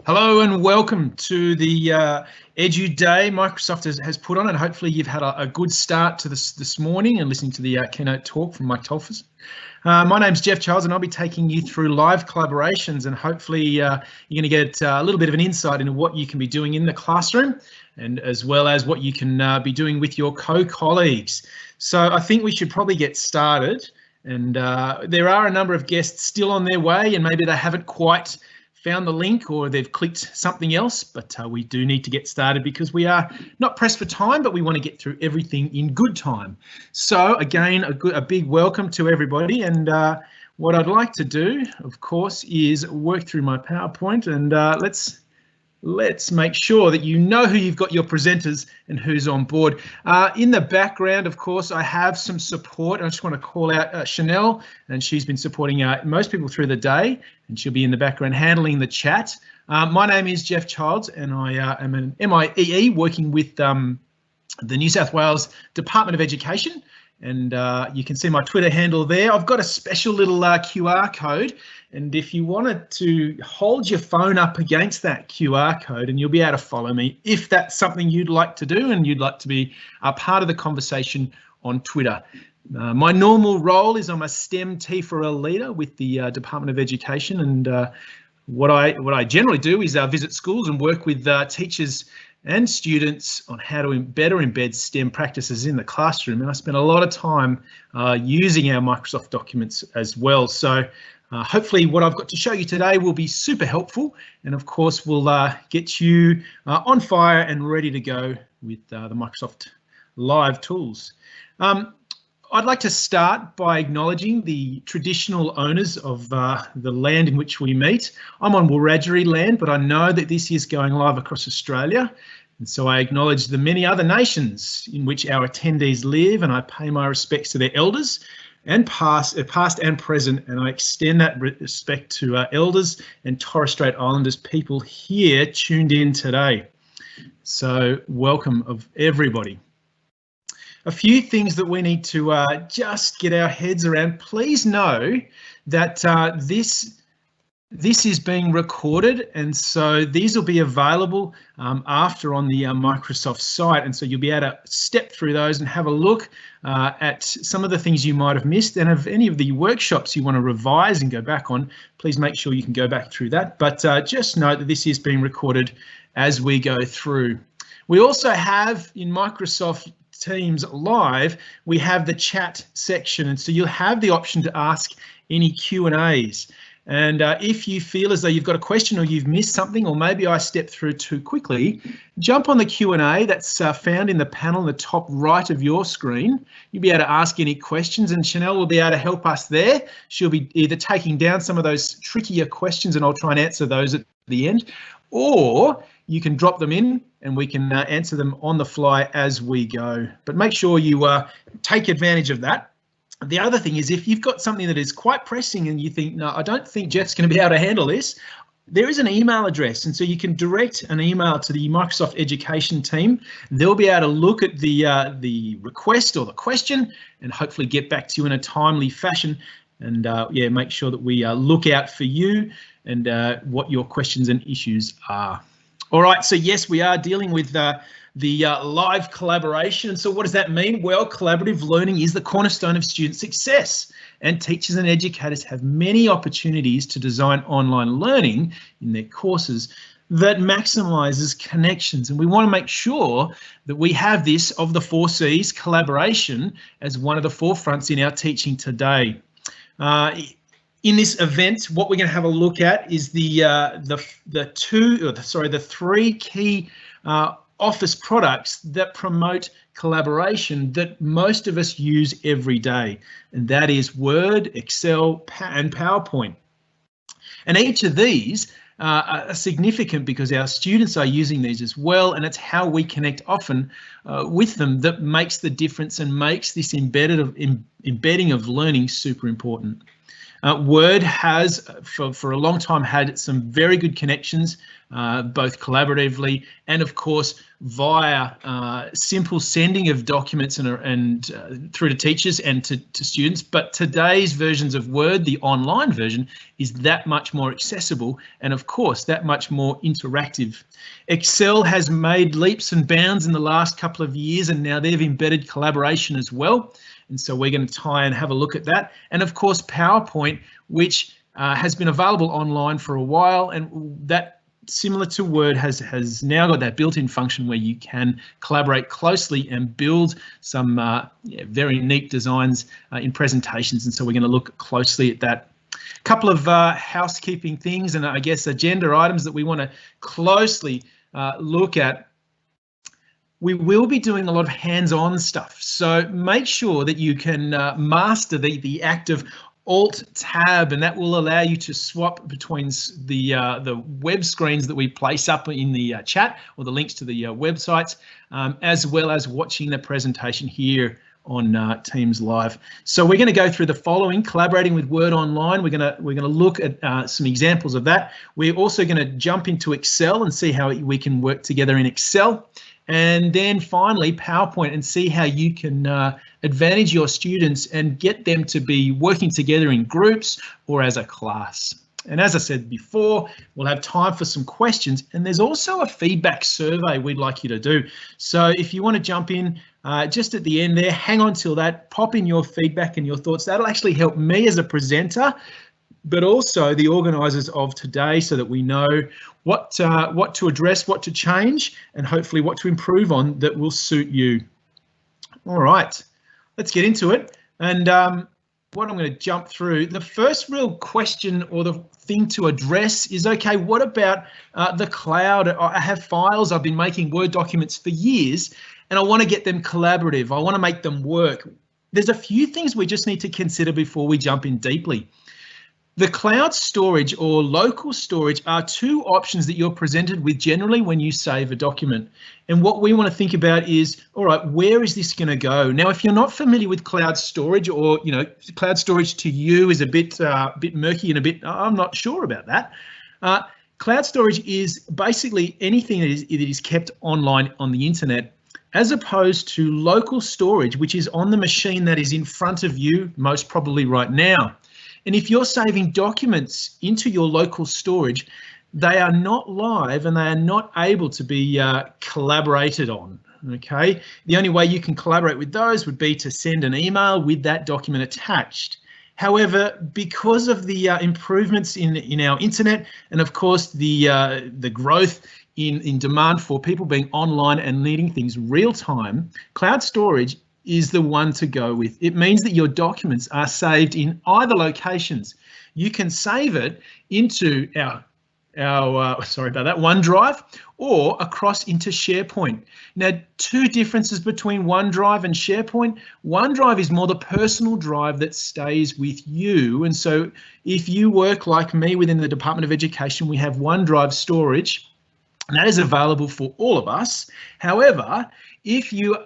Hello and welcome to the EduDay Microsoft has put on, and hopefully you've had a good start to this morning and listening to the keynote talk from Mike Tolfers. My name's Jeff Charles and I'll be taking you through live collaborations, and hopefully you're going to get a little bit of an insight into what you can be doing in the classroom, and as well as what you can be doing with your co-colleagues. So I think we should probably get started, and there are a number of guests still on their way, and maybe they haven't quite found the link or they've clicked something else, but we do need to get started because we are not pressed for time, but we want to get through everything in good time. So again, a big welcome to everybody, and what I'd like to do, of course, is work through my PowerPoint, and let's make sure that you know who you've got your presenters and who's on board. In the background, of course, I have some support. I just want to call out Chanel, and she's been supporting most people through the day, and she'll be in the background handling the chat. My name is Jeff Childs, and I am an MIEE working with the New South Wales Department of Education, and you can see my Twitter handle there. I've got a special little QR code, and if you wanted to hold your phone up against that QR code, and you'll be able to follow me if that's something you'd like to do and you'd like to be a part of the conversation on Twitter. My normal role is I'm a STEM T4L leader with the Department of Education, and what I generally do is visit schools and work with teachers and students on how to better embed STEM practices in the classroom. And I spend a lot of time using our Microsoft documents as well. So hopefully what I've got to show you today will be super helpful, and of course we'll get you on fire and ready to go with the Microsoft Live tools. I'd like to start by acknowledging the traditional owners of the land in which we meet. I'm on Wiradjuri land, but I know that this is going live across Australia, and so I acknowledge the many other nations in which our attendees live, and I pay my respects to their elders and past and present, and I extend that respect to elders and Torres Strait Islanders people here tuned in today. So welcome of everybody. A few things that we need to just get our heads around. Please know that this is being recorded, and so these will be available after on the Microsoft site, and so you'll be able to step through those and have a look at some of the things you might have missed, and if any of the workshops you want to revise and go back on, please make sure you can go back through that. But just note that this is being recorded as we go through. We also have in Microsoft Teams Live, we have the chat section, and so you'll have the option to ask any Q&As. And if you feel as though you've got a question or you've missed something, or maybe I stepped through too quickly, jump on the Q&A that's found in the panel in the top right of your screen. You'll be able to ask any questions, and Chanel will be able to help us there. She'll be either taking down some of those trickier questions and I'll try and answer those at the end, or you can drop them in and we can answer them on the fly as we go. But make sure you take advantage of that. The other thing is, if you've got something that is quite pressing and you think, no, I don't think Jeff's going to be able to handle this, there is an email address, and so you can direct an email to the Microsoft Education team. They'll be able to look at the request or the question and hopefully get back to you in a timely fashion, and yeah, make sure that we look out for you and what your questions and issues are. All right, so yes, we are dealing with the live collaboration. So what does that mean? Well, collaborative learning is the cornerstone of student success, and teachers and educators have many opportunities to design online learning in their courses that maximises connections. And we want to make sure that we have this of the 4 C's, collaboration, as one of the forefronts in our teaching today. In this event, what we're going to have a look at is the 3 key Office products that promote collaboration that most of us use every day, and that is Word, Excel, and PowerPoint. And each of these are significant because our students are using these as well, and it's how we connect often with them that makes the difference and makes this embedding of learning super important. Word has, for a long time, had some very good connections, both collaboratively and, of course, via simple sending of documents and through to teachers and to students. But today's versions of Word, the online version, is that much more accessible and, of course, that much more interactive. Excel has made leaps and bounds in the last couple of years, and now they've embedded collaboration as well. And so we're going to try and have a look at that. And of course, PowerPoint, which has been available online for a while, and that, similar to Word, has now got that built-in function where you can collaborate closely and build some very neat designs in presentations. And so we're going to look closely at that. A couple of housekeeping things and I guess agenda items that we want to closely look at. We will be doing a lot of hands-on stuff, so make sure that you can master the act of Alt-Tab, and that will allow you to swap between the web screens that we place up in the chat, or the links to the websites, as well as watching the presentation here on Teams Live. So we're going to go through the following: collaborating with Word online. We're going to look at some examples of that. We're also going to jump into Excel and see how we can work together in Excel. And then finally, PowerPoint, and see how you can advantage your students and get them to be working together in groups or as a class. And as I said before, we'll have time for some questions, and there's also a feedback survey we'd like you to do. So if you want to jump in just at the end there, hang on till that, pop in your feedback and your thoughts. That'll actually help me as a presenter, but also the organisers of today, so that we know what to address, what to change, and hopefully what to improve on that will suit you. All right, let's get into it. And what I'm going to jump through, the first real question or the thing to address is, okay, what about the cloud? I have files, I've been making Word documents for years, and I want to get them collaborative. I want to make them work. There's a few things we just need to consider before we jump in deeply. The cloud storage or local storage are two options that you're presented with generally when you save a document. And what we want to think about is, all right, where is this going to go? Now, if you're not familiar with cloud storage, or, you know, cloud storage to you is a bit murky and a bit, I'm not sure about that. Cloud storage is basically anything that is kept online on the internet, as opposed to local storage, which is on the machine that is in front of you, most probably right now. And if you're saving documents into your local storage, they are not live and they are not able to be collaborated on. Okay, the only way you can collaborate with those would be to send an email with that document attached. However, because of the improvements in our internet, and of course the growth in demand for people being online and needing things real time, cloud storage is the one to go with. It means that your documents are saved in either locations. You can save it into our OneDrive, or across into SharePoint. Now, two differences between OneDrive and SharePoint. OneDrive is more the personal drive that stays with you. And so if you work like me within the Department of Education, we have OneDrive storage, and that is available for all of us. However, if you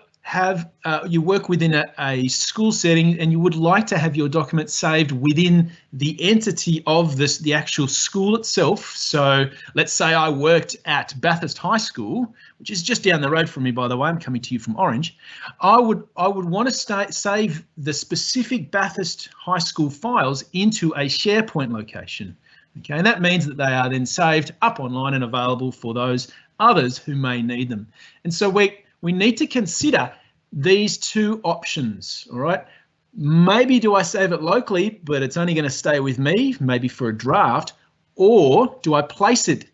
you work within a school setting and you would like to have your document saved within the entity of the actual school itself. So let's say I worked at Bathurst High School, which is just down the road from me, by the way. I'm coming to you from Orange. I would want to save the specific Bathurst High School files into a SharePoint location. Okay, and that means that they are then saved up online and available for those others who may need them. And so we need to consider these two options, all right? Maybe do I save it locally, but it's only going to stay with me, maybe for a draft, or do I place it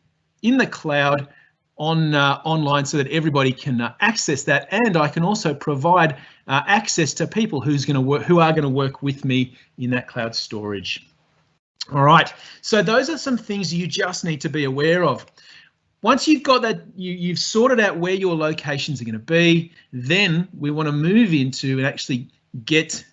in the cloud online so that everybody can access that, and I can also provide access to people who are going to work with me in that cloud storage. All right, so those are some things you just need to be aware of. Once you've got that, you've sorted out where your locations are going to be, then we want to move into and actually get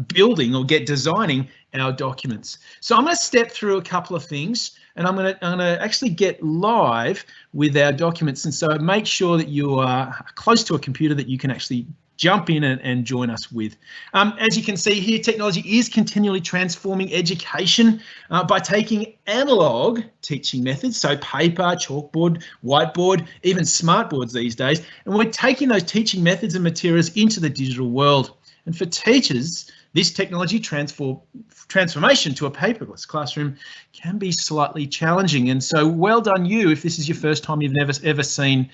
building or get designing our documents. So I'm going to step through a couple of things, and I'm going to actually get live with our documents. And so make sure that you are close to a computer that you can actually jump in and join us with. As you can see here, technology is continually transforming education by taking analog teaching methods, so paper, chalkboard, whiteboard, even smartboards these days, and we're taking those teaching methods and materials into the digital world. And for teachers, this technology transformation to a paperless classroom can be slightly challenging. And so well done you if this is your first time you've ever seen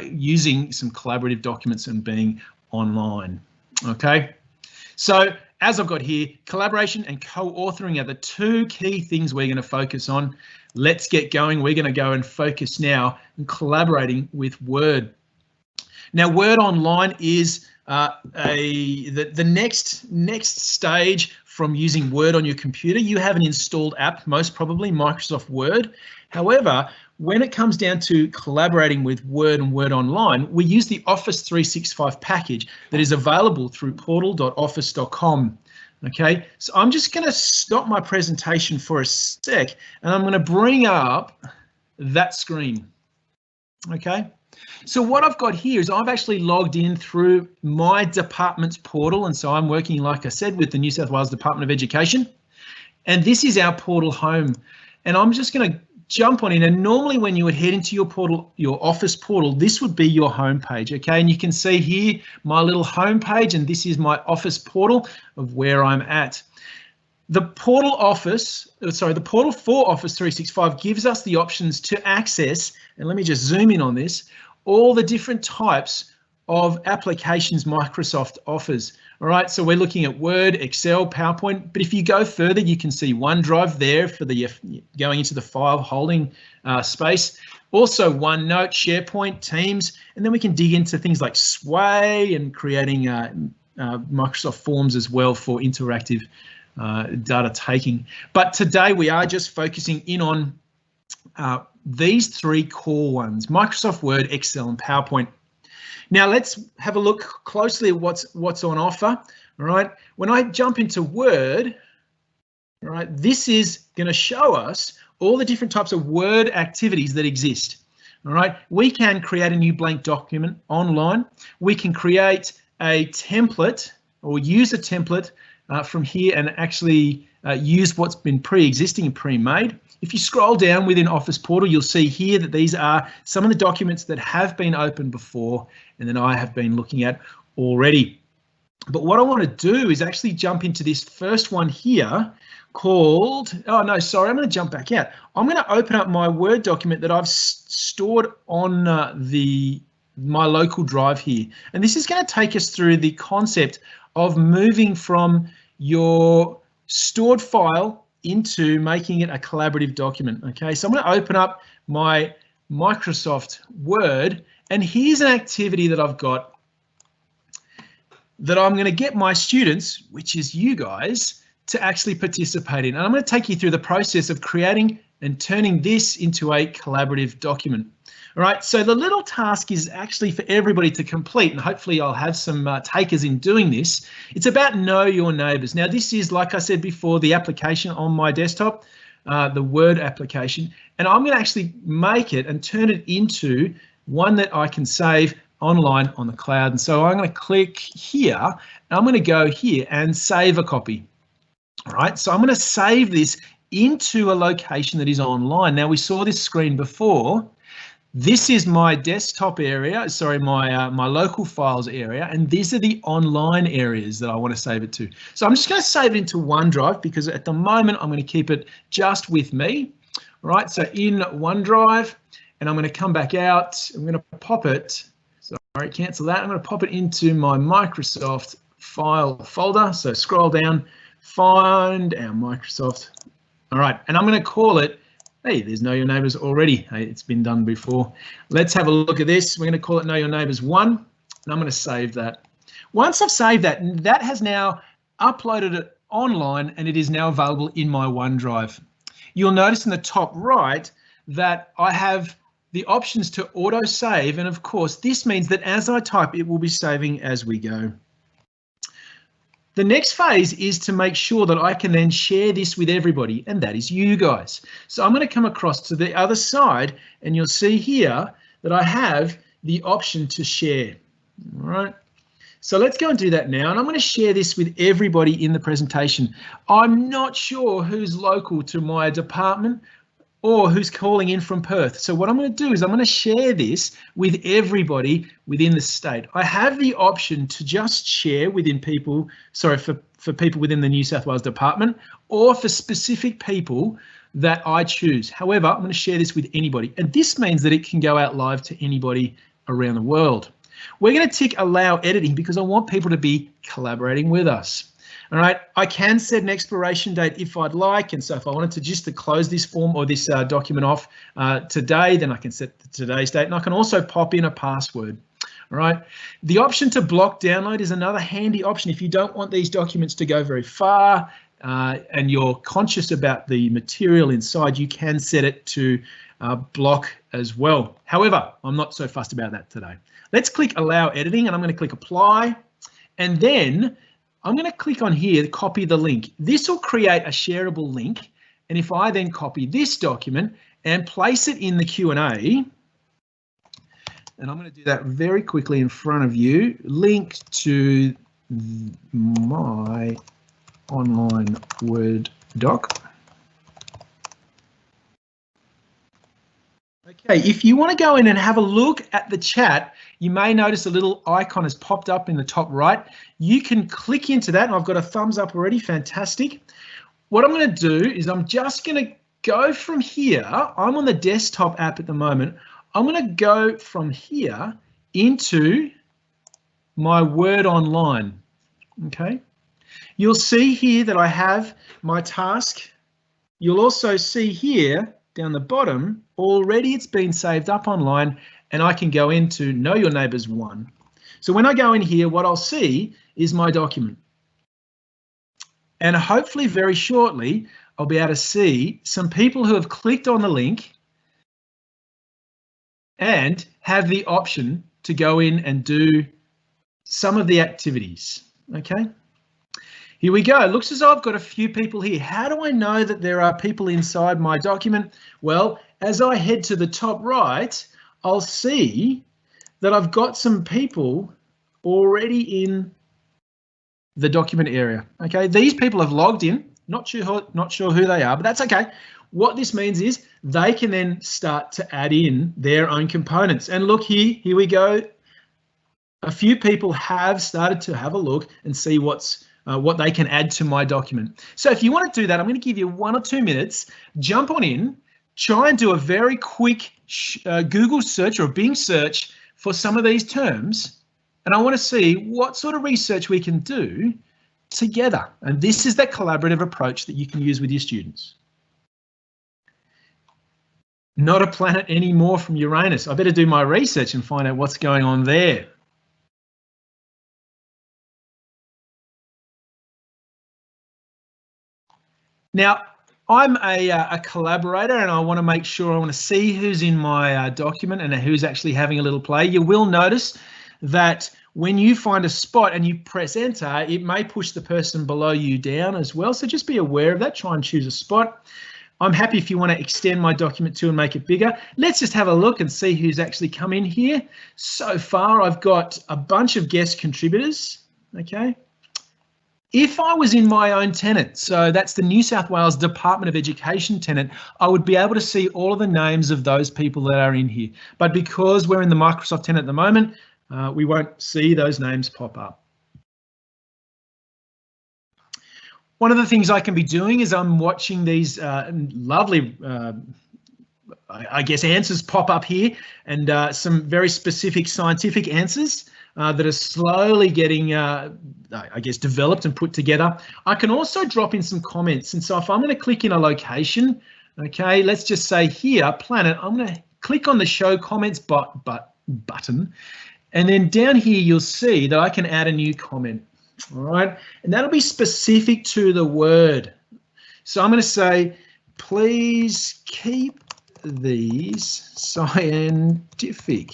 using some collaborative documents and being online. Okay, so as I've got here, collaboration and co-authoring are the two key things we're going to focus on. Let's get going. We're going to go and focus now on collaborating with Word. Now, Word Online is the next stage from using Word on your computer. You have an installed app, most probably Microsoft Word. However, when it comes down to collaborating with Word and Word Online, we use the Office 365 package that is available through portal.office.com. Okay, so I'm just going to stop my presentation for a sec and I'm going to bring up that screen. Okay, so what I've got here is I've actually logged in through my department's portal, and so I'm working, like I said, with the New South Wales Department of Education, and this is our portal home, and I'm just going to jump on in. And normally when you would head into your portal, your office portal, this would be your home page. Okay, and you can see here my little home page, and this is my office portal of where I'm at. The portal for Office 365 gives us the options to access, and let me just zoom in on this, all the different types of applications Microsoft offers. All right, so we're looking at Word, Excel, PowerPoint, but if you go further, you can see OneDrive there for the going into the file holding space. Also OneNote, SharePoint, Teams, and then we can dig into things like Sway and creating Microsoft Forms as well for interactive data taking. But today we are just focusing in on these three core ones: Microsoft Word, Excel, and PowerPoint. Now let's have a look closely at what's on offer. All right, when I jump into Word, all right, this is going to show us all the different types of Word activities that exist. All right, we can create a new blank document online. We can create a template or use a template from here and actually use what's been pre-existing and pre-made. If you scroll down within Office Portal, you'll see here that these are some of the documents that have been opened before and that I have been looking at already. But what I want to do is actually jump into this first one here called, oh no, sorry, I'm going to jump back out. I'm going to open up my Word document that I've stored on my local drive here. And this is going to take us through the concept of moving from your stored file into making it a collaborative document. Okay, so I'm going to open up my Microsoft Word, and here's an activity that I've got that I'm going to get my students, which is you guys, to actually participate in. And I'm going to take you through the process of creating and turning this into a collaborative document. All right, so the little task is actually for everybody to complete, and hopefully I'll have some takers in doing this. It's about know your neighbours. Now this is, like I said before, the application on my desktop, the Word application, and I'm going to actually make it and turn it into one that I can save online on the cloud. And so I'm going to click here, and I'm going to go here and save a copy. All right, so I'm going to save this into a location that is online. Now we saw this screen before. This is my desktop area, sorry, my local files area, and these are the online areas that I want to save it to. So I'm just going to save it into OneDrive because at the moment I'm going to keep it just with me. All right, so in OneDrive, and I'm going to come back out. I'm going to pop it, sorry, cancel that. I'm going to pop it into my Microsoft file folder. So scroll down, find our Microsoft. All right, and I'm going to call it, hey, there's Know Your Neighbours already. Hey, it's been done before. Let's have a look at this. We're going to call it Know Your Neighbours 1, and I'm going to save that. Once I've saved that, that has now uploaded it online, and it is now available in my OneDrive. You'll notice in the top right that I have the options to auto save, and of course this means that as I type, it will be saving as we go. The next phase is to make sure that I can then share this with everybody, and that is you guys. So I'm going to come across to the other side, and you'll see here that I have the option to share. All right. So let's go and do that now. And I'm going to share this with everybody in the presentation. I'm not sure who's local to my department or who's calling in from Perth. So what I'm going to do is I'm going to share this with everybody within the state. I have the option to just share within people, sorry, for people within the New South Wales department or for specific people that I choose. However, I'm going to share this with anybody. And this means that it can go out live to anybody around the world. We're going to tick allow editing because I want people to be collaborating with us. All right, I can set an expiration date if I'd like, and so if I wanted to just to close this form or this document off today, then I can set today's date, and I can also pop in a password. All right, the option to block download is another handy option if you don't want these documents to go very far and you're conscious about the material inside. You can set it to block as well. However, I'm not so fussed about that today. Let's click allow editing, and I'm going to click apply, and then I'm going to click on here, copy the link. This will create a shareable link. And if I then copy this document and place it in the Q&A, and I'm going to do that very quickly in front of you, link to my online Word doc. Okay, if you want to go in and have a look at the chat, you may notice a little icon has popped up in the top right. You can click into that, and I've got a thumbs up already, fantastic. What I'm going to do is I'm just going to go from here. I'm on the desktop app at the moment. I'm going to go from here into my Word Online, okay? You'll see here that I have my task. You'll also see here down the bottom, already it's been saved up online, and I can go into Know Your Neighbours 1. So when I go in here, what I'll see is my document. And hopefully very shortly, I'll be able to see some people who have clicked on the link and have the option to go in and do some of the activities, okay? Here we go. It looks as though I've got a few people here. How do I know that there are people inside my document? Well, as I head to the top right, I'll see that I've got some people already in the document area. Okay, these people have logged in. Not sure who they are, but that's okay. What this means is they can then start to add in their own components. And look here we go. A few people have started to have a look and see what they can add to my document. So if you want to do that, I'm going to give you 1 or 2 minutes. Jump on in, try and do a very quick Google search or Bing search for some of these terms. And I want to see what sort of research we can do together. And this is that collaborative approach that you can use with your students. Not a planet anymore from Uranus. I better do my research and find out what's going on there. Now, I'm a collaborator, and I want to make sure I want to see who's in my document and who's actually having a little play. You will notice that when you find a spot and you press enter, it may push the person below you down as well. So just be aware of that. Try and choose a spot. I'm happy if you want to extend my document too and make it bigger. Let's just have a look and see who's actually come in here. So far, I've got a bunch of guest contributors. Okay. If I was in my own tenant, so that's the New South Wales Department of Education tenant, I would be able to see all of the names of those people that are in here. But because we're in the Microsoft tenant at the moment, we won't see those names pop up. One of the things I can be doing is I'm watching these lovely, I guess, answers pop up here, and some very specific scientific answers that are slowly getting, I guess, developed and put together. I can also drop in some comments. And so if I'm going to click in a location, okay, let's just say here, planet, I'm going to click on the show comments button. And then down here, you'll see that I can add a new comment. All right, and that'll be specific to the word. So I'm going to say, please keep these scientific.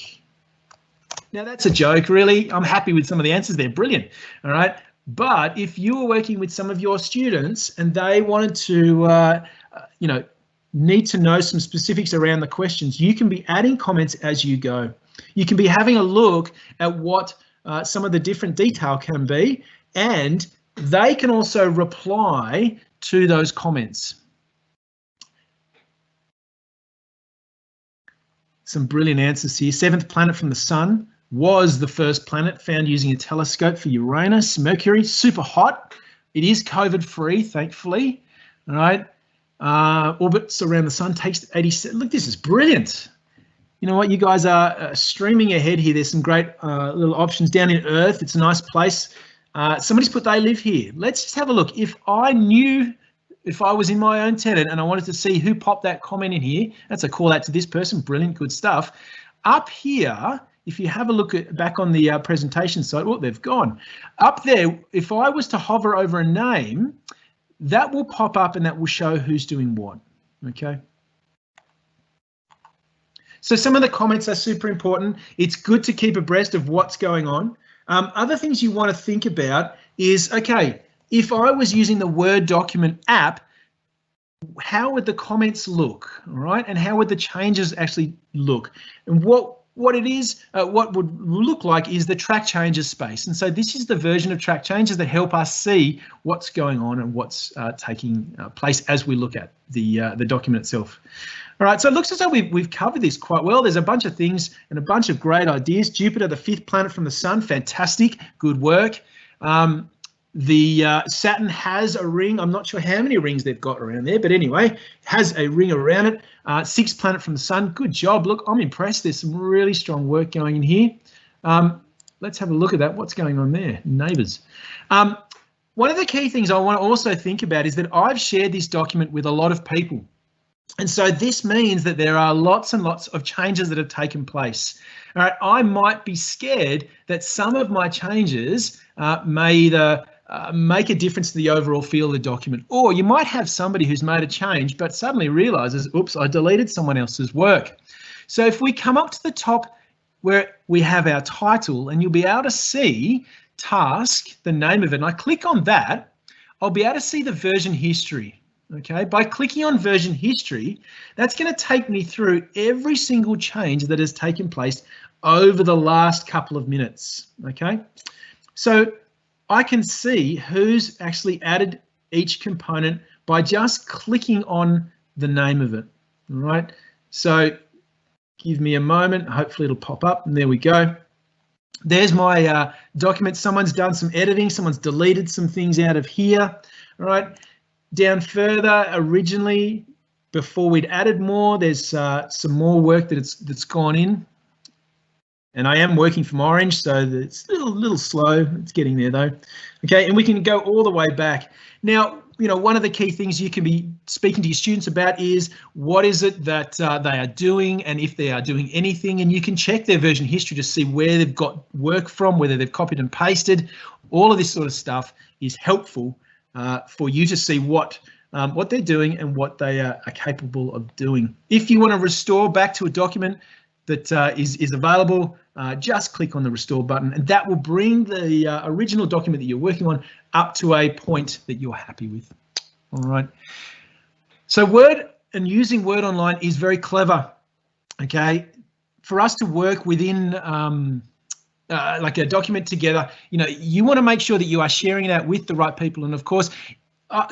Now that's a joke, really. I'm happy with some of the answers there. Brilliant. All right. But if you were working with some of your students and they wanted to, need to know some specifics around the questions, you can be adding comments as you go. You can be having a look at what some of the different detail can be, and they can also reply to those comments. Some brilliant answers here. 7th planet from the sun was the first planet found using a telescope for Uranus. Mercury, super hot. It is COVID-free, thankfully. All right. Orbits around the sun takes 87. Look, this is brilliant. You know what? You guys are streaming ahead here. There's some great little options down in Earth. It's a nice place. Somebody's put they live here. Let's just have a look. If I was in my own tenant and I wanted to see who popped that comment in here, that's a call out to this person. Brilliant, good stuff. Up here, if you have a look back on the presentation side, oh, they've gone. Up there, if I was to hover over a name, that will pop up and that will show who's doing what, okay? So some of the comments are super important. It's good to keep abreast of what's going on. Other things you want to think about is, okay, if I was using the Word document app, how would the comments look, all right? And how would the changes actually look? And what it is, what would look like is the track changes space. And so this is the version of track changes that help us see what's going on and what's taking place as we look at the document itself. All right, so it looks as though we've covered this quite well. There's a bunch of things and a bunch of great ideas. Jupiter, the 5th planet from the sun, fantastic, good work. The Saturn has a ring. I'm not sure how many rings they've got around there, but anyway, has a ring around it. 6th planet from the sun. Good job. Look, I'm impressed. There's some really strong work going in here. Let's have a look at that. What's going on there? Neighbours. One of the key things I want to also think about is that I've shared this document with a lot of people. And so this means that there are lots and lots of changes that have taken place. All right, I might be scared that some of my changes may either make a difference to the overall feel of the document, or you might have somebody who's made a change but suddenly realizes, oops, I deleted someone else's work. So if we come up to the top where we have our title, and you'll be able to see task, the name of it, and I click on that, I'll be able to see the version history. Okay, by clicking on version history, that's going to take me through every single change that has taken place over the last couple of minutes. Okay, so I can see who's actually added each component by just clicking on the name of it. All right, so give me a moment. Hopefully it'll pop up, and there we go. There's my document. Someone's done some editing. Someone's deleted some things out of here. All right. Down further, originally, before we'd added more, there's some more work that's gone in. And I am working from Orange, so it's a little slow. It's getting there though. Okay, and we can go all the way back. Now, you know, one of the key things you can be speaking to your students about is what is it that they are doing, and if they are doing anything, and you can check their version history to see where they've got work from, whether they've copied and pasted. All of this sort of stuff is helpful for you to see what they're doing and what they are capable of doing. If you want to restore back to a document that is available, just click on the restore button, and that will bring the original document that you're working on up to a point that you're happy with. All right. So Word and using Word Online is very clever. Okay, for us to work within like a document together, you know, you want to make sure that you are sharing it out with the right people. And of course,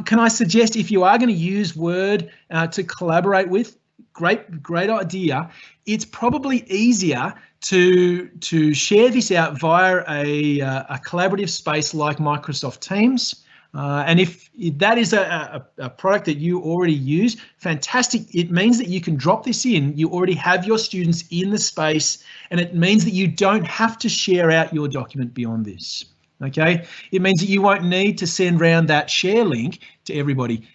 can I suggest, if you are going to use Word to collaborate with, great idea. It's probably easier to share this out via a collaborative space like Microsoft Teams. And if that is a product that you already use, fantastic. It means that you can drop this in. You already have your students in the space, and it means that you don't have to share out your document beyond this. Okay, it means that you won't need to send around that share link to everybody.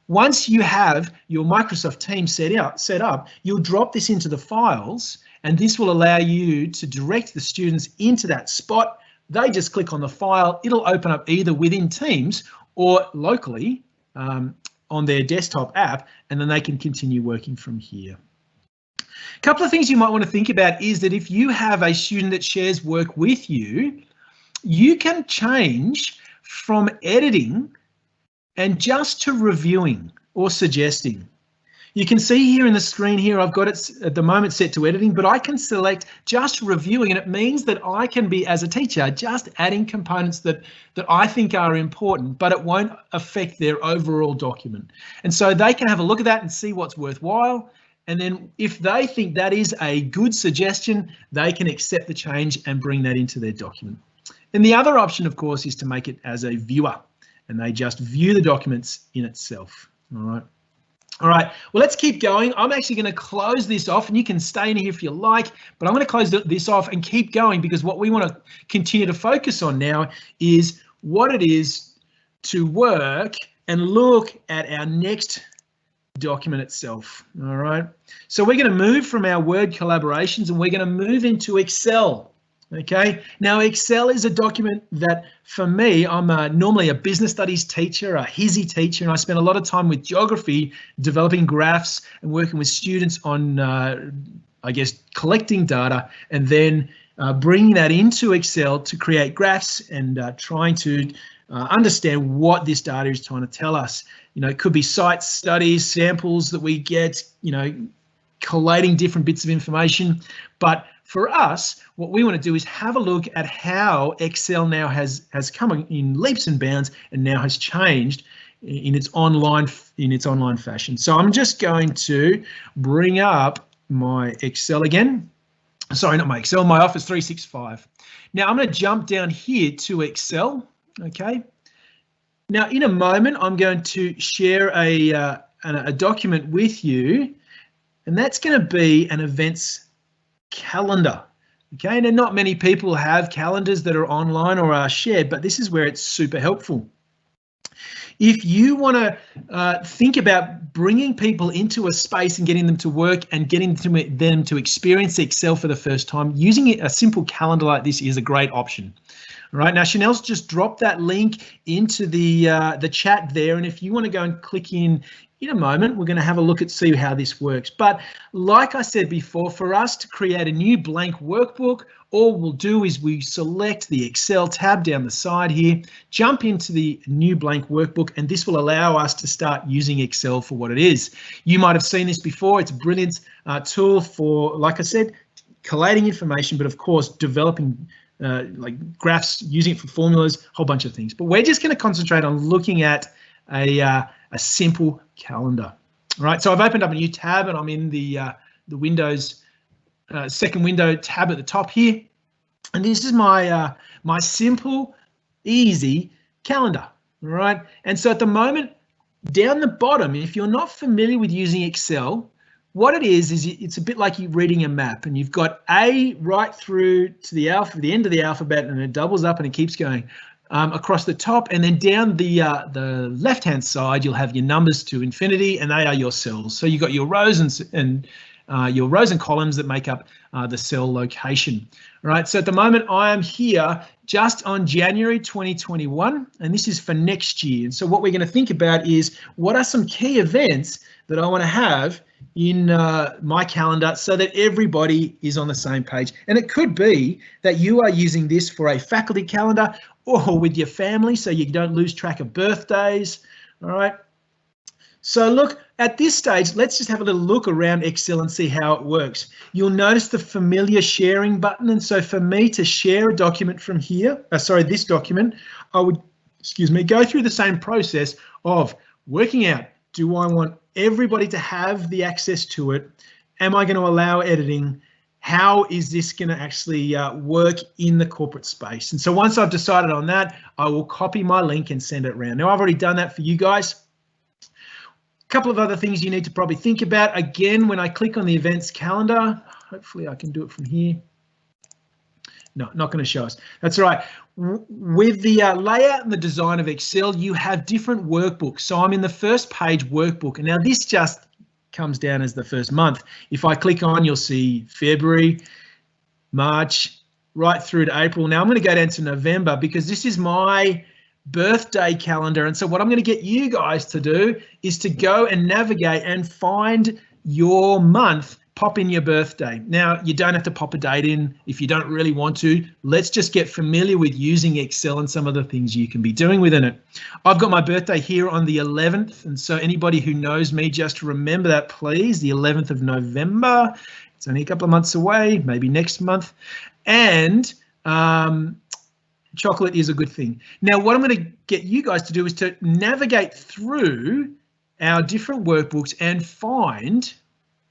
Once you have your Microsoft Teams set up, you'll drop this into the files, and this will allow you to direct the students into that spot. They just click on the file. It'll open up either within Teams or locally on their desktop app, and then they can continue working from here. A couple of things you might want to think about is that if you have a student that shares work with you, you can change from editing and just to reviewing or suggesting. You can see here in the screen here, I've got it at the moment set to editing, but I can select just reviewing, and it means that I can be, as a teacher, just adding components that I think are important, but it won't affect their overall document. And so they can have a look at that and see what's worthwhile. And then if they think that is a good suggestion, they can accept the change and bring that into their document. And the other option, of course, is to make it as a viewer, and they just view the documents in itself. All right. All right, well, let's keep going. I'm actually going to close this off, and you can stay in here if you like, but I'm going to close this off and keep going, because what we want to continue to focus on now is what it is to work and look at our next document itself. All right, so we're going to move from our Word collaborations and we're going to move into Excel. Okay, now Excel is a document that, for me, I'm normally a business studies teacher, a HISI teacher, and I spend a lot of time with geography, developing graphs and working with students on, I guess, collecting data and then bringing that into Excel to create graphs and trying to understand what this data is trying to tell us. You know, it could be site studies, samples that we get, you know, collating different bits of information. But for us, what we want to do is have a look at how Excel now has come in leaps and bounds and now has changed in its online fashion. So I'm just going to bring up my Excel again. Sorry, not my Excel, my Office 365. Now I'm going to jump down here to Excel. Okay. Now in a moment, I'm going to share a document with you, and that's going to be an events calendar. Okay, and not many people have calendars that are online or are shared, but this is where it's super helpful. If you want to think about bringing people into a space and getting them to work and getting them to experience Excel for the first time, using a simple calendar like this is a great option. All right, now Chanel's just dropped that link into the chat there, and if you want to go and click in a moment, we're going to have a look at see how this works. But like I said before, for us to create a new blank workbook, all we'll do is we select the Excel tab down the side here, jump into the new blank workbook, and this will allow us to start using Excel for what it is. You might have seen this before. It's a brilliant tool for, like I said, collating information, but of course, developing like graphs, using it for formulas, a whole bunch of things. But we're just going to concentrate on looking at a simple calendar. All right, so I've opened up a new tab and I'm in the Windows second window tab at the top here, and this is my my simple, easy calendar. All right, and so at the moment, down the bottom, if you're not familiar with using Excel, what it is it's a bit like you reading a map, and you've got A right through to the end of the alphabet, and it doubles up and it keeps going. Across the top, and then down the left-hand side, you'll have your numbers to infinity, and they are your cells. So you've got your rows and your rows and columns that make up the cell location. All right. So at the moment, I am here just on January 2021, and this is for next year. And so what we're going to think about is what are some key events that I want to have in my calendar so that everybody is on the same page. And it could be that you are using this for a faculty calendar or with your family so you don't lose track of birthdays. All right. So look, at this stage, let's just have a little look around Excel and see how it works. You'll notice the familiar sharing button. And so for me to share a document from here, this document, I would, go through the same process of working out, do I want everybody to have the access to it? Am I going to allow editing? How is this going to actually work in the corporate space? And so once I've decided on that, I will copy my link and send it around. Now, I've already done that for you guys. A couple of other things you need to probably think about. Again, when I click on the events calendar, hopefully I can do it from here. No, not going to show us. That's all right. With the layout and the design of Excel, you have different workbooks. So I'm in the first page workbook, and now this just comes down as the first month. If I click on, you'll see February, March, right through to April. Now I'm going to go down to November because this is my birthday calendar. And so what I'm going to get you guys to do is to go and navigate and find your month pop in your birthday. Now, you don't have to pop a date in if you don't really want to. Let's just get familiar with using Excel and some of the things you can be doing within it. I've got my birthday here on the 11th, and so anybody who knows me, just remember that, please, the 11th of November. It's only a couple of months away, maybe next month. And chocolate is a good thing. Now, what I'm going to get you guys to do is to navigate through our different workbooks and find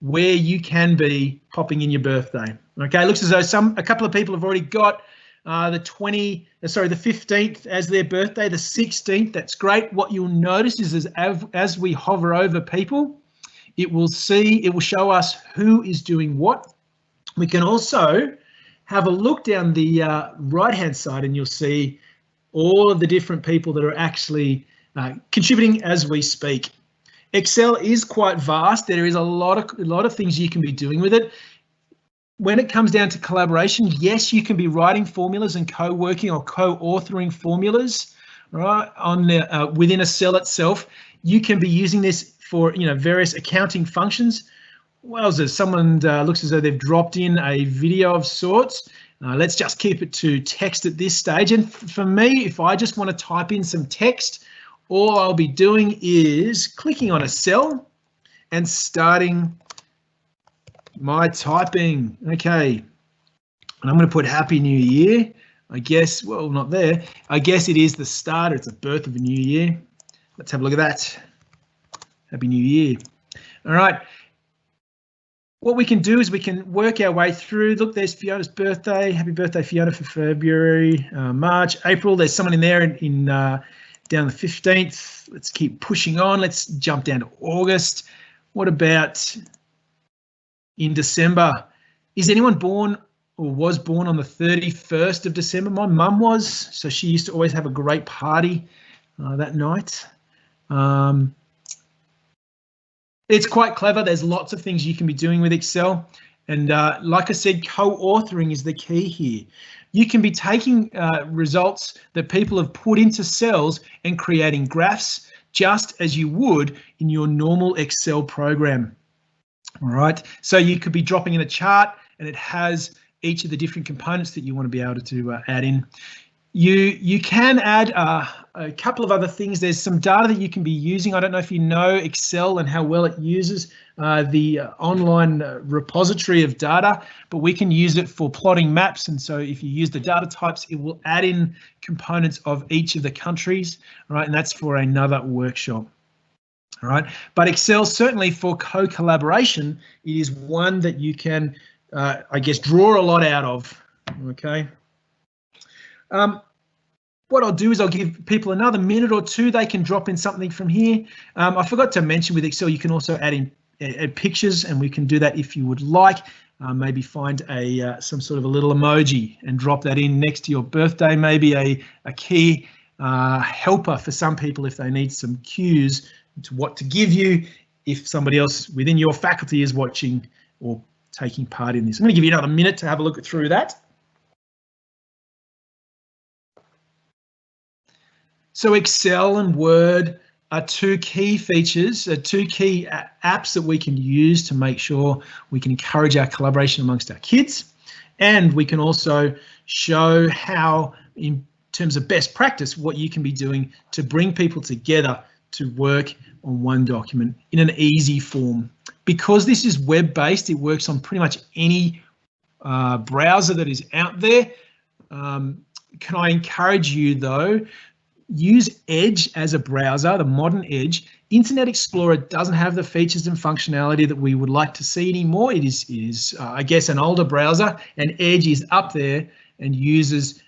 where you can be popping in your birthday. Okay, it looks as though a couple of people have already got the 15th as their birthday, the 16th. That's great. What you'll notice is as we hover over people, it will show us who is doing what. We can also have a look down the right-hand side, and you'll see all of the different people that are actually contributing as we speak. Excel is quite vast. There is a lot of things you can be doing with it. When it comes down to collaboration, yes, you can be writing formulas and co-working or co-authoring formulas, right, on within a cell itself. You can be using this for various accounting functions. Wowzers, someone looks as though they've dropped in a video of sorts. Let's just keep it to text at this stage. And for me, if I just want to type in some text, all I'll be doing is clicking on a cell and starting my typing. Okay, and I'm going to put Happy New Year. I guess, well, not there. I guess it is the start. It's the birth of a new year. Let's have a look at that. Happy New Year. All right. What we can do is we can work our way through. Look, there's Fiona's birthday. Happy birthday, Fiona, for February, March, April. There's someone in there in down the 15th. Let's keep pushing on. Let's jump down to August. What about in December? Is anyone born or was born on the 31st of December? My mum was, so she used to always have a great party that night. It's quite clever. There's lots of things you can be doing with Excel. And like I said, co-authoring is the key here. You can be taking results that people have put into cells and creating graphs just as you would in your normal Excel program. All right, so you could be dropping in a chart and it has each of the different components that you want to be able to add in. You can add a couple of other things. There's some data that you can be using. I don't know if you know Excel and how well it uses the online repository of data, but we can use it for plotting maps. And so if you use the data types, it will add in components of each of the countries, right? And that's for another workshop. All right, but Excel, certainly for co-collaboration, it is one that you can, I guess, draw a lot out of. Okay. What I'll do is I'll give people another minute or two. They can drop in something from here. I forgot to mention with Excel, you can also add in pictures, and we can do that if you would like. Maybe find some sort of a little emoji and drop that in next to your birthday. Maybe a key helper for some people if they need some cues to what to give you if somebody else within your faculty is watching or taking part in this. I'm going to give you another minute to have a look through that. So Excel and Word are two key features, two key apps that we can use to make sure we can encourage our collaboration amongst our kids. And we can also show how, in terms of best practice, what you can be doing to bring people together to work on one document in an easy form. Because this is web-based, it works on pretty much any browser that is out there. Can I encourage you, though, use Edge as a browser, the modern Edge. Internet Explorer doesn't have the features and functionality that we would like to see anymore. It is I guess, an older browser, and Edge is up there and uses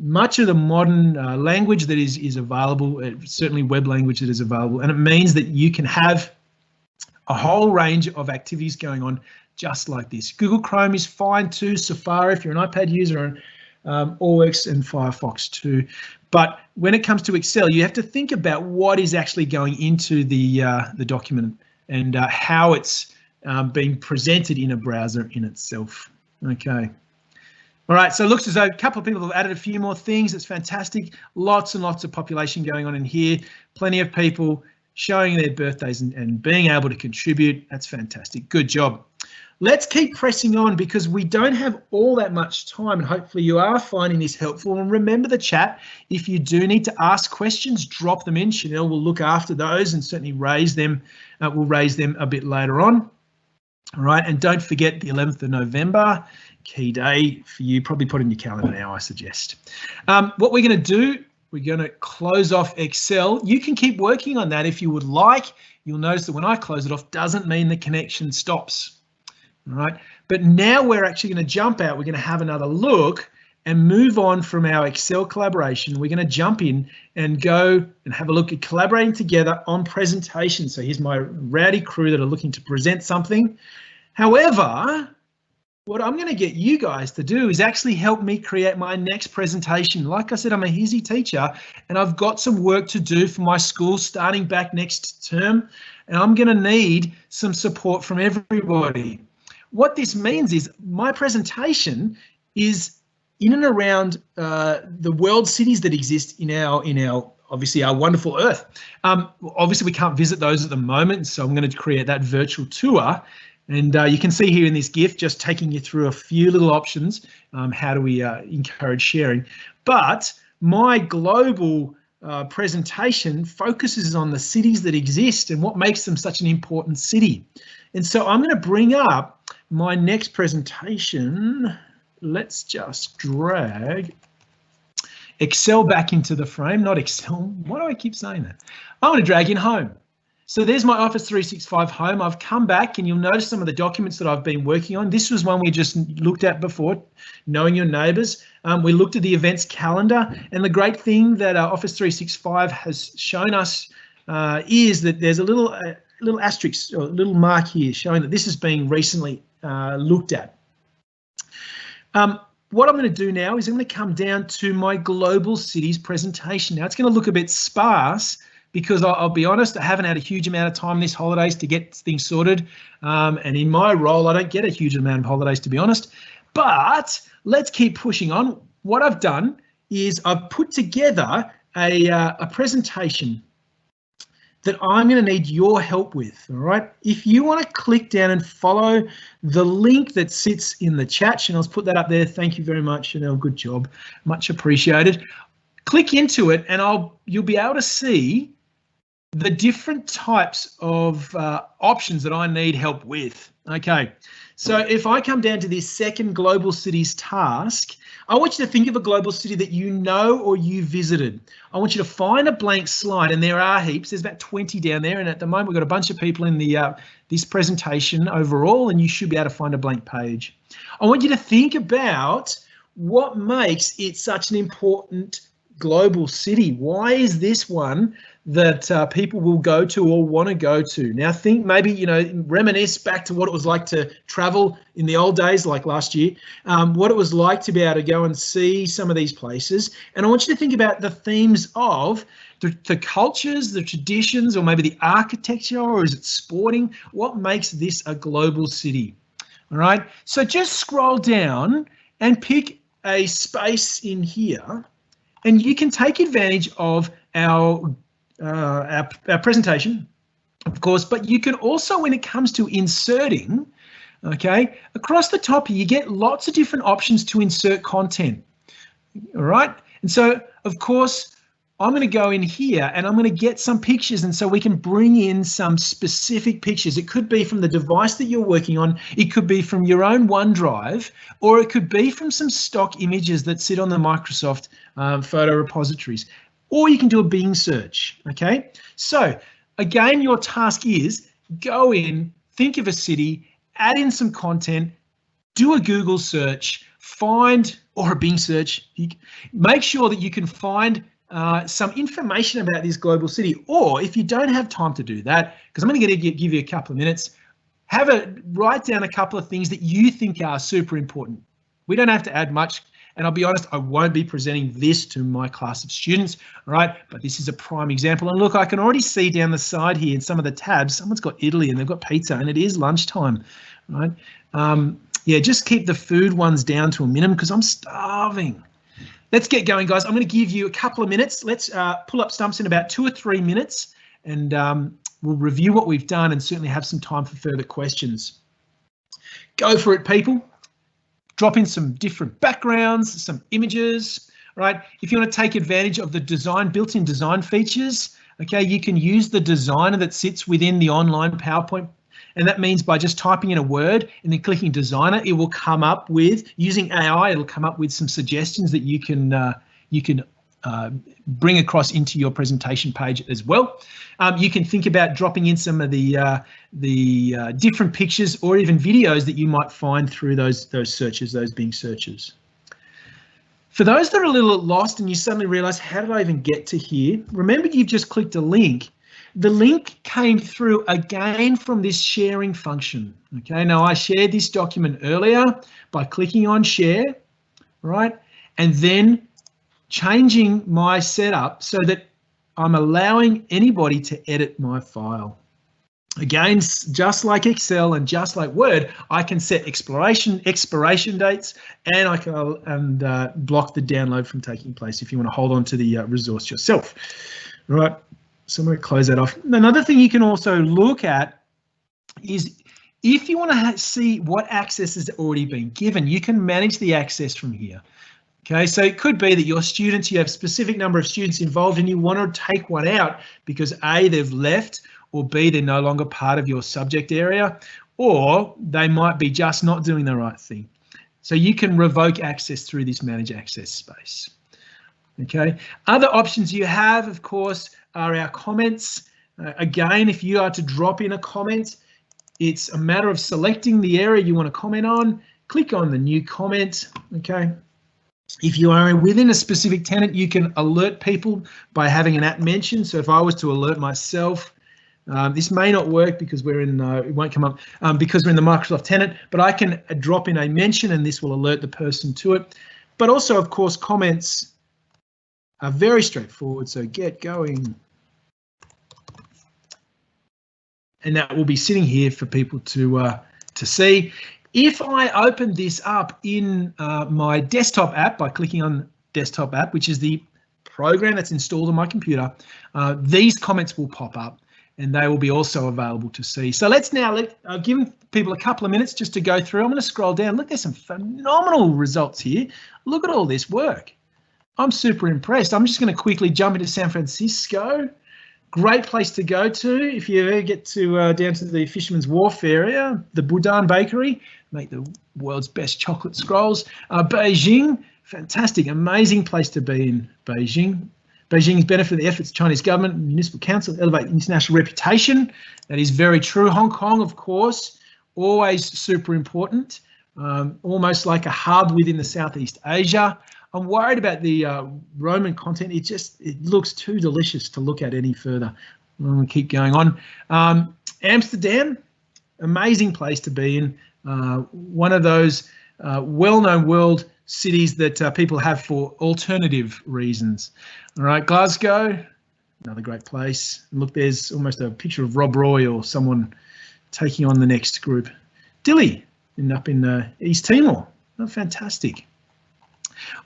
much of the modern language that is available, certainly web language that is available. And it means that you can have a whole range of activities going on just like this. Google Chrome is fine too, Safari if you're an iPad user, and all works in Firefox too. But when it comes to Excel, you have to think about what is actually going into the document and how it's being presented in a browser in itself. Okay. All right, so it looks as though a couple of people have added a few more things. It's fantastic. Lots and lots of population going on in here. Plenty of people showing their birthdays and being able to contribute. That's fantastic. Good job. let's keep pressing on because we don't have all that much time, and hopefully you are finding this helpful. And remember the chat, if you do need to ask questions, drop them in. Chanel will look after those and certainly raise them. We'll raise them a bit later on. All right, and don't forget the 11th of November, key day for you. Probably put in your calendar now, I suggest. What we're going to do, we're going to close off Excel. You can keep working on that if you would like. You'll notice that when I close it off, doesn't mean the connection stops. All right, but now we're actually going to jump out. We're going to have another look and move on from our Excel collaboration. We're going to jump in and go and have a look at collaborating together on presentation. So here's my rowdy crew that are looking to present something. However, what I'm going to get you guys to do is actually help me create my next presentation. Like I said, I'm a HESI teacher and I've got some work to do for my school starting back next term, and I'm going to need some support from everybody. What this means is my presentation is in and around the world cities that exist in our obviously our wonderful Earth. Obviously we can't visit those at the moment, so I'm going to create that virtual tour. And you can see here in this GIF, just taking you through a few little options. How do we encourage sharing? But my global presentation focuses on the cities that exist and what makes them such an important city. And so I'm going to bring up my next presentation. Let's just drag Excel back into the frame, not Excel. Why do I keep saying that? I'm going to drag in home. So there's my Office 365 home. I've come back and you'll notice some of the documents that I've been working on. This was one we just looked at before, knowing your neighbours. We looked at the events calendar, and the great thing that Office 365 has shown us is that there's a little asterisk or a little mark here showing that this is being recently looked at. What I'm going to do now is I'm going to come down to my global cities presentation. Now it's going to look a bit sparse because I'll be honest, I haven't had a huge amount of time this holidays to get things sorted. And in my role, I don't get a huge amount of holidays, to be honest. But let's keep pushing on. What I've done is I've put together a presentation that I'm going to need your help with. All right. If you want to click down and follow the link that sits in the chat, Chanel's put that up there. Thank you very much, Chanel. Good job. Much appreciated. Click into it and you'll be able to see the different types of options that I need help with. Okay, so if I come down to this second global cities task, I want you to think of a global city that you know or you visited. I want you to find a blank slide, and there are heaps. There's about 20 down there, and at the moment we've got a bunch of people in the this presentation overall, and you should be able to find a blank page. I want you to think about what makes it such an important global city. Why is this one that people will go to or want to go to? Now think, maybe, reminisce back to what it was like to travel in the old days, like last year, what it was like to be able to go and see some of these places. And I want you to think about the themes of the cultures, the traditions, or maybe the architecture, or is it sporting? What makes this a global city? All right, so just scroll down and pick a space in here, and you can take advantage of our presentation, of course, but you can also, when it comes to inserting, okay, across the top here, you get lots of different options to insert content. All right, and so of course I'm going to go in here and I'm going to get some pictures, and so we can bring in some specific pictures. It could be from the device that you're working on, it could be from your own OneDrive, or it could be from some stock images that sit on the Microsoft photo repositories, or you can do a Bing search. Okay, so again, your task is go in, think of a city, add in some content, do a Google search, find, or a Bing search, make sure that you can find some information about this global city. Or if you don't have time to do that, because I'm going to give you a couple of minutes, write down a couple of things that you think are super important. We don't have to add much, and I'll be honest, I won't be presenting this to my class of students, all right? But this is a prime example. And look, I can already see down the side here in some of the tabs, someone's got Italy and they've got pizza, and it is lunchtime, right? Yeah, just keep the food ones down to a minimum because I'm starving. Let's get going, guys. I'm going to give you a couple of minutes. Let's pull up stumps in about 2 or 3 minutes, and we'll review what we've done and certainly have some time for further questions. Go for it, people. Drop in some different backgrounds, some images, right? If you want to take advantage of the built-in design features, okay, you can use the designer that sits within the online PowerPoint. And that means by just typing in a word and then clicking designer, it will come up with, using AI, it'll come up with some suggestions that you can bring across into your presentation page as well. You can think about dropping in some of the different pictures or even videos that you might find through those searches, those Bing searches. For those that are a little lost and you suddenly realize, how did I even get to here? Remember, you've just clicked a link. The link came through again from this sharing function. Okay, now I shared this document earlier by clicking on share, right? And then changing my setup so that I'm allowing anybody to edit my file. Again, just like Excel and just like Word, I can set expiration dates, and I can block the download from taking place if you want to hold on to the resource yourself. Right, so I'm going to close that off. Another thing you can also look at is if you want to see what access has already been given, you can manage the access from here. Okay, so it could be that your students, you have a specific number of students involved and you want to take one out because A, they've left, or B, they're no longer part of your subject area, or they might be just not doing the right thing. So you can revoke access through this manage access space. Okay, other options you have, of course, are our comments. Again, if you are to drop in a comment, it's a matter of selecting the area you want to comment on, click on the new comment, okay? If you are within a specific tenant, you can alert people by having an @mention. So if I was to alert myself, this may not work because we're in, it won't come up because we're in the Microsoft tenant, but I can drop in a mention and this will alert the person to it. But also, of course, comments are very straightforward. So get going. And that will be sitting here for people to see. If I open this up in my desktop app by clicking on desktop app, which is the program that's installed on my computer, these comments will pop up and they will be also available to see. So let's now give people a couple of minutes just to go through. I'm going to scroll down. Look, there's some phenomenal results here. Look at all this work. I'm super impressed. I'm just going to quickly jump into San Francisco. Great place to go to if you ever get to down to the Fisherman's Wharf area, the Boudin Bakery, make the world's best chocolate scrolls. Beijing, fantastic, amazing place to be in Beijing. Beijing's benefited the efforts of the Chinese government and municipal council to elevate international reputation. That is very true. Hong Kong, of course, always super important, almost like a hub within the Southeast Asia. I'm worried about the Roman content. It looks too delicious to look at any further. I'm going to keep going on. Amsterdam, amazing place to be in. One of those well-known world cities that people have for alternative reasons. All right, Glasgow, another great place. And look, there's almost a picture of Rob Roy or someone taking on the next group. Dili, up in East Timor. Oh, fantastic.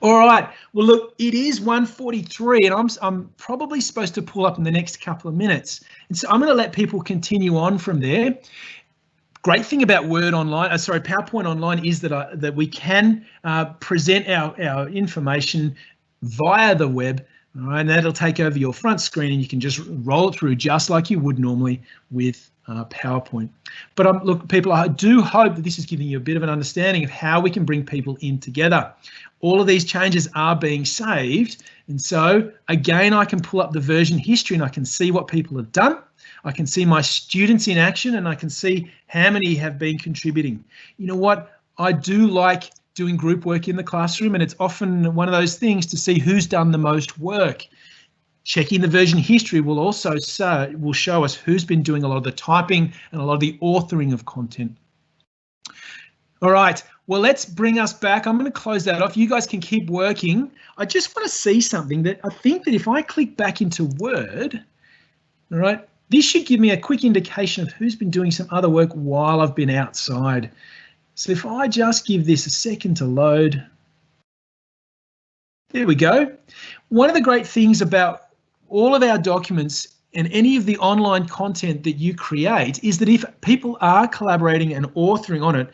All right, well, look, it is 1:43 and I'm probably supposed to pull up in the next couple of minutes. And so I'm going to let people continue on from there. Great thing about PowerPoint Online is that we can present our information via the web, all right, and that'll take over your front screen and you can just roll it through just like you would normally with PowerPoint. But look, people, I do hope that this is giving you a bit of an understanding of how we can bring people in together. All of these changes are being saved. And so again, I can pull up the version history and I can see what people have done. I can see my students in action and I can see how many have been contributing. You know what? I do like doing group work in the classroom, and it's often one of those things to see who's done the most work. Checking the version history will also show us who's been doing a lot of the typing and a lot of the authoring of content. All right, well, let's bring us back. I'm going to close that off. You guys can keep working. I just want to see something that I think that if I click back into Word, all right, this should give me a quick indication of who's been doing some other work while I've been outside. So if I just give this a second to load, there we go. One of the great things about all of our documents, and any of the online content that you create is that if people are collaborating and authoring on it,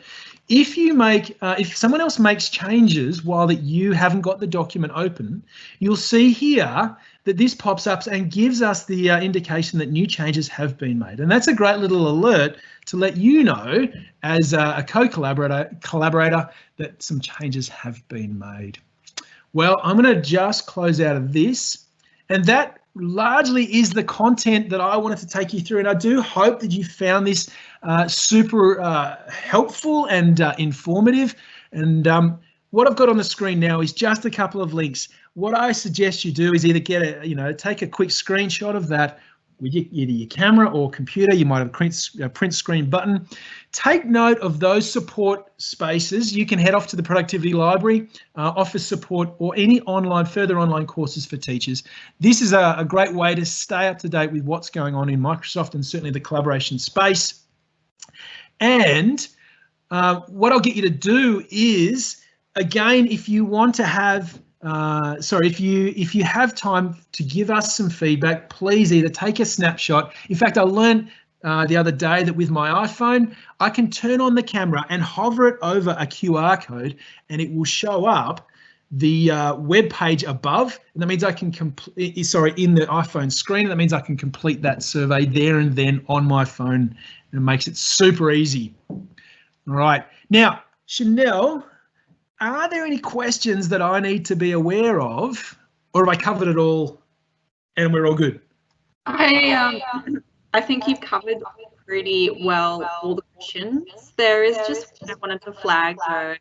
if you make, if someone else makes changes while that you haven't got the document open, you'll see here that this pops up and gives us the indication that new changes have been made. And that's a great little alert to let you know as a collaborator that some changes have been made. Well, I'm going to just close out of this, and that largely is the content that I wanted to take you through. And I do hope that you found this super helpful and informative. And what I've got on the screen now is just a couple of links. What I suggest you do is either take a quick screenshot of that with either your camera or computer. You might have a print screen button. Take note of those support spaces. You can head off to the Productivity Library, Office Support, or any further online courses for teachers. This is a great way to stay up to date with what's going on in Microsoft and certainly the collaboration space. And what I'll get you to do is, again, if you want to have if you have time to give us some feedback, please either take a snapshot. In fact, I learned the other day that with my iPhone, I can turn on the camera and hover it over a QR code, and it will show up the web page above. And that means I can in the iPhone screen. That means I can complete that survey there and then on my phone, and it makes it super easy. All right. Now, Chanel, are there any questions that I need to be aware of, or have I covered it all and we're all good? I think you've covered pretty well all the questions. There is just one I wanted to flag though.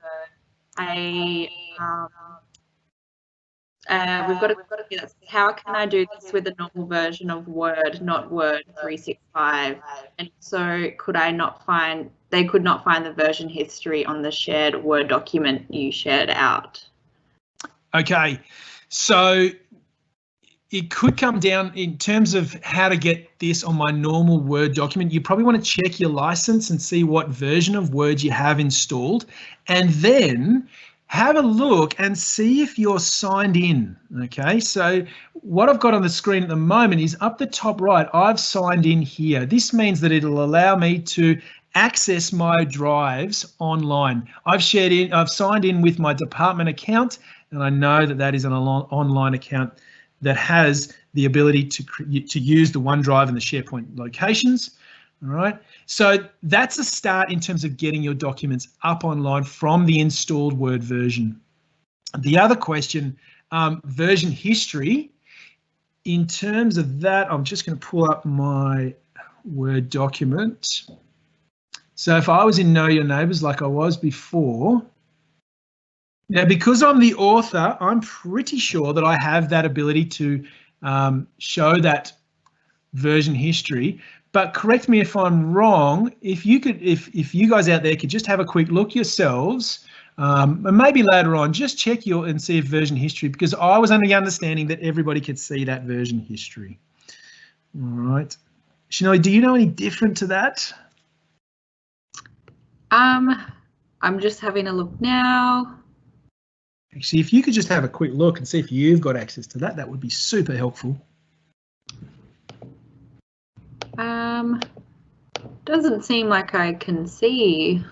We've got a question that says, how can I do this with a normal version of Word, not Word 365? And so they could not find the version history on the shared Word document you shared out. Okay, so it could come down in terms of how to get this on my normal Word document. You probably want to check your license and see what version of Word you have installed, and then have a look and see if you're signed in. Okay, so what I've got on the screen at the moment is up the top right, I've signed in here. This means that it'll allow me to access my drives online. I've signed in with my department account, and I know that that is an online account that has the ability to use the OneDrive and the SharePoint locations. All right, so that's a start in terms of getting your documents up online from the installed Word version. The other question, version history. In terms of that, I'm just going to pull up my Word document. So if I was in Know Your Neighbours like I was before, now because I'm the author, I'm pretty sure that I have that ability to show that version history. But correct me if I'm wrong. If you you guys out there could just have a quick look yourselves, and maybe later on, just check and see if version history, because I was under the understanding that everybody could see that version history. All right, Chanel, do you know any different to that? I'm just having a look now. Actually, if you could just have a quick look and see if you've got access to that, that would be super helpful. Doesn't seem like I can see.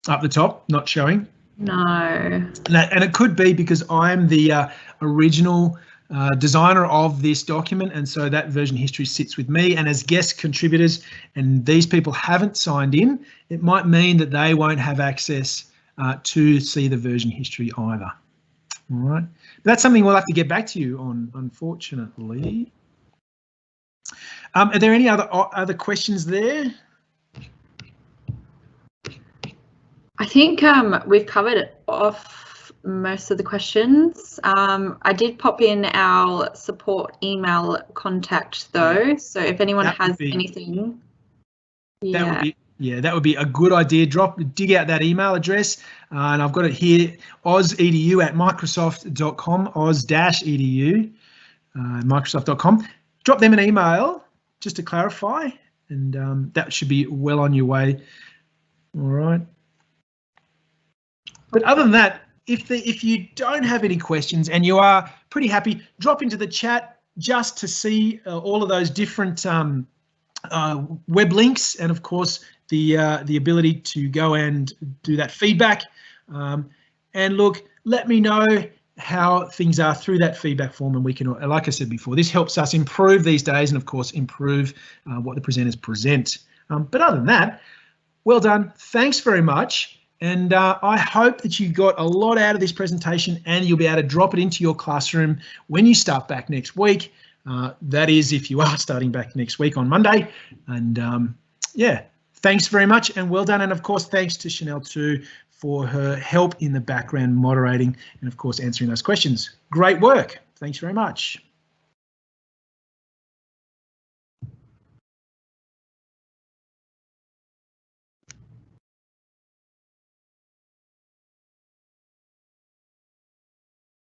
Up the top, not showing? No. And it could be because I'm the original designer of this document, and so that version history sits with me, and as guest contributors, and these people haven't signed in, it might mean that they won't have access to see the version history either. All right, but that's something we'll have to get back to you on, unfortunately. Are there any other questions there? I think we've covered off most of the questions. I did pop in our support email contact though, so if anyone has anything, that would be a good idea. Dig out that email address, and I've got it here: ozedu@microsoft.com, oz-edu, microsoft.com. Drop them an email just to clarify, and that should be well on your way. All right. But other than that, if you don't have any questions and you are pretty happy, drop into the chat just to see all of those different web links, and of course the ability to go and do that feedback. And look, let me know how things are through that feedback form, and we can, like I said before, this helps us improve these days and of course improve what the presenters present. But other than that, well done, thanks very much, and I hope that you got a lot out of this presentation and you'll be able to drop it into your classroom when you start back next week. That is, if you are starting back next week on Monday. And yeah, thanks very much and well done. And of course, thanks to Chanel too for her help in the background moderating and of course answering those questions. Great work. Thanks very much.